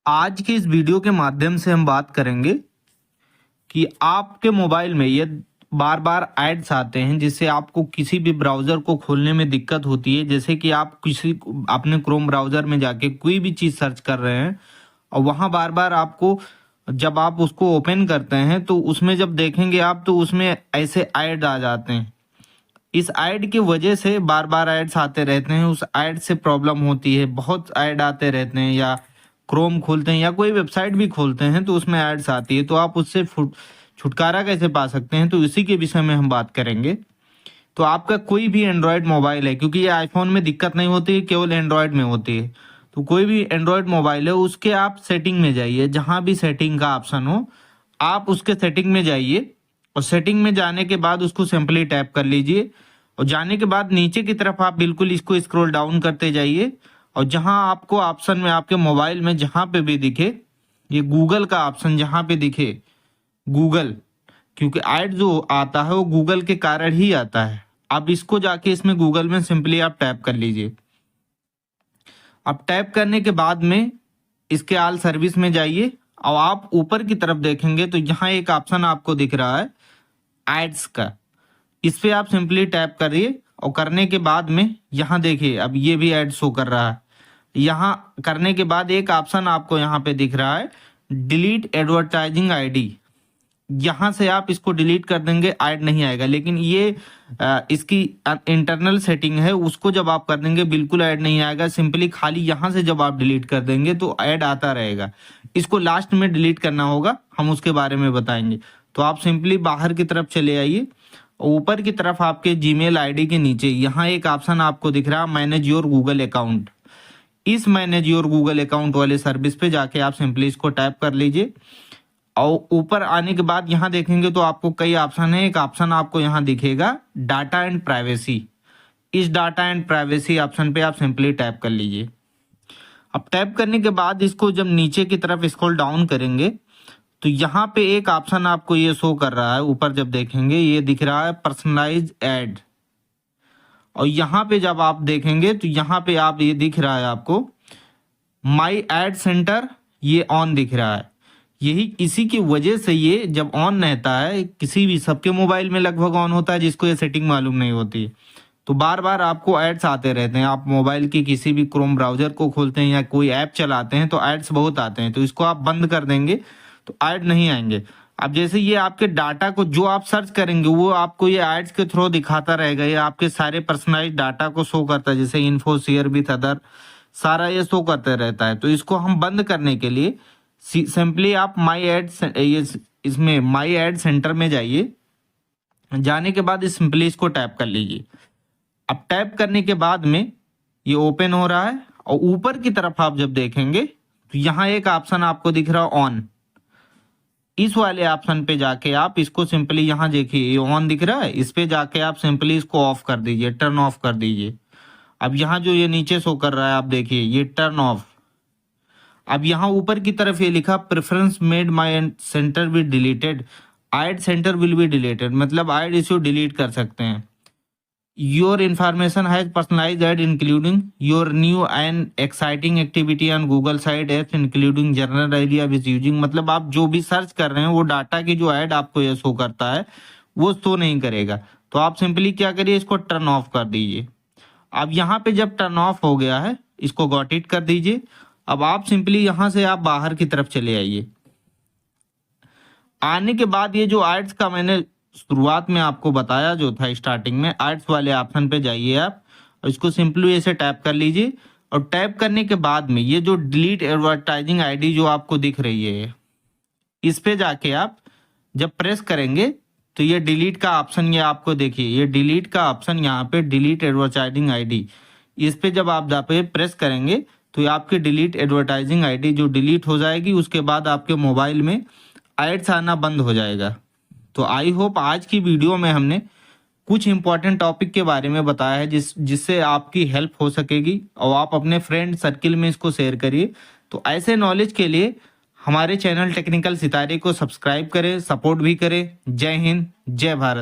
आज के इस वीडियो के माध्यम से हम बात करेंगे कि आपके मोबाइल में ये बार बार एड्स आते हैं जिससे आपको किसी भी ब्राउज़र को खोलने में दिक्कत होती है। जैसे कि आप अपने क्रोम ब्राउज़र में जाके कोई भी चीज़ सर्च कर रहे हैं और वहाँ बार बार आपको जब आप उसको ओपन करते हैं तो उसमें जब देखेंगे आप तो उसमें ऐसे ऐड आ जाते हैं। इस ऐड की वजह से बार बार एड्स आते रहते हैं, उस ऐड से प्रॉब्लम होती है। बहुत ऐड आते रहते हैं, या क्रोम खोलते हैं या कोई वेबसाइट भी खोलते हैं तो उसमें एड्स आती है, तो आप उससे छुटकारा कैसे पा सकते हैं, तो इसी के विषय में हम बात करेंगे। तो आपका कोई भी एंड्रॉयड मोबाइल है, क्योंकि ये आईफोन में दिक्कत नहीं होती है, केवल एंड्रॉयड में होती है। तो कोई भी एंड्रॉयड मोबाइल है उसके आप सेटिंग में जाइए, जहां भी सेटिंग का ऑप्शन हो आप उसके सेटिंग में जाइए और सेटिंग में जाने के बाद उसको सिंपली टैप कर लीजिए और जाने के बाद नीचे की तरफ आप बिल्कुल इसको स्क्रॉल डाउन करते जाइए और जहां आपको ऑप्शन में आपके मोबाइल में जहां पे भी दिखे ये गूगल का ऑप्शन जहां पे दिखे गूगल, क्योंकि ऐड जो आता है वो गूगल के कारण ही आता है। आप इसको जाके इसमें गूगल में सिंपली आप टैप कर लीजिए। अब टैप करने के बाद में इसके ऑल सर्विस में जाइए और आप ऊपर की तरफ देखेंगे तो यहाँ एक ऑप्शन आपको दिख रहा है एड्स का। इस पे आप सिंपली टैप करिए और करने के बाद में यहाँ देखिए अब ये भी ऐड शो कर रहा है। यहाँ करने के बाद एक ऑप्शन आपको यहाँ पे दिख रहा है डिलीट एडवर्टाइजिंग आईडी। यहाँ से आप इसको डिलीट कर देंगे, ऐड नहीं आएगा। लेकिन ये इसकी इंटरनल सेटिंग है, उसको जब आप कर देंगे बिल्कुल ऐड नहीं आएगा। सिंपली खाली यहाँ से जब आप डिलीट कर देंगे तो ऐड आता रहेगा। इसको लास्ट में डिलीट करना होगा, हम उसके बारे में बताएंगे। तो आप सिंपली बाहर की तरफ चले आइए, ऊपर की तरफ आपके जीमेल आईडी के नीचे यहाँ एक ऑप्शन आपको दिख रहा है मैनेज योर गूगल अकाउंट। इस मैनेज योर गूगल अकाउंट वाले सर्विस पे जाके आप सिंपली इसको टैप कर लीजिए और ऊपर आने के बाद यहाँ देखेंगे तो आपको कई ऑप्शन है। एक ऑप्शन आपको यहाँ दिखेगा डाटा एंड प्राइवेसी। इस डाटा एंड प्राइवेसी ऑप्शन पे आप सिंपली टैप कर लीजिए। अब टैप करने के बाद इसको जब नीचे की तरफ स्क्रॉल डाउन करेंगे तो यहाँ पे एक ऑप्शन आपको ये शो कर रहा है। ऊपर जब देखेंगे ये दिख रहा है पर्सनलाइज एड, और यहाँ पे जब आप देखेंगे तो यहाँ पे आप ये दिख रहा है आपको माई एड सेंटर, ये ऑन दिख रहा है। यही इसी की वजह से ये जब ऑन रहता है, किसी भी सबके मोबाइल में लगभग ऑन होता है जिसको ये सेटिंग मालूम नहीं होती, तो बार बार आपको एड्स आते रहते हैं। आप मोबाइल की किसी भी क्रोम ब्राउजर को खोलते हैं या कोई ऐप चलाते हैं तो एड्स बहुत आते हैं, तो इसको आप बंद कर देंगे तो ऐड नहीं आएंगे। अब जैसे ये आपके डाटा को जो आप सर्च करेंगे वो आपको ये एड्स के थ्रू दिखाता रहेगा। ये आपके सारे पर्सनलाइज डाटा को शो करता है, जैसे इन्फो शेयर विथ अदर सारा ये शो करते रहता है। तो इसको हम बंद करने के लिए सिंपली आप माई एड इसमें माई एड सेंटर में जाइए। जाने के बाद सिंपली इसको टैप कर लीजिए। अब टैप करने के बाद में ये ओपन हो रहा है और ऊपर की तरफ आप जब देखेंगे तो यहाँ एक ऑप्शन आपको दिख रहा है ऑन। इस वाले ऑप्शन पे जाके आप इसको सिंपली यहाँ देखिए ये ऑन दिख रहा है, इस पे जाके आप सिंपली इसको ऑफ कर दीजिए, टर्न ऑफ कर दीजिए। अब यहाँ जो ये नीचे शो कर रहा है आप देखिए ये टर्न ऑफ। अब यहाँ ऊपर की तरफ ये लिखा preference made my center will deleted, ad center will be deleted, मतलब ऐड इसे डिलीट कर सकते हैं। Your information has personalized ad including your new and exciting activity on Google side apps including general idea with using, मतलब आप जो भी search कर रहे हैं वो डाटा की जो ऐड आपको ये शो करता है वो शो नहीं करेगा। तो आप सिंपली क्या करिए इसको टर्न ऑफ कर दीजिए। अब यहाँ पे जब टर्न ऑफ हो गया है इसको गॉट इट कर दीजिए। अब आप सिंपली यहां से आप बाहर की तरफ चले आइए। आने के बाद ये जो एड्स का मैंने शुरुआत में आपको बताया जो था स्टार्टिंग में, एड्स वाले ऑप्शन पे जाइए आप और इसको सिंपली ऐसे टैप कर लीजिए। और टैप करने के बाद में ये जो डिलीट एडवर्टाइजिंग आईडी जो आपको दिख रही है इस पे जाके आप जब प्रेस करेंगे तो ये डिलीट का ऑप्शन, ये आपको देखिए ये डिलीट का ऑप्शन यहाँ पे डिलीट एडवर्टाइजिंग आईडी, इस पे जब आप प्रेस करेंगे तो आपकी डिलीट एडवर्टाइजिंग आईडी जो डिलीट हो जाएगी। उसके बाद आपके मोबाइल में एड्स आना बंद हो जाएगा। तो आई होप आज की वीडियो में हमने कुछ इंपॉर्टेंट टॉपिक के बारे में बताया है जिससे आपकी हेल्प हो सकेगी और आप अपने फ्रेंड सर्किल में इसको शेयर करिए। तो ऐसे नॉलेज के लिए हमारे चैनल टेक्निकल सितारे को सब्सक्राइब करें, सपोर्ट भी करें। जय हिंद, जय भारत।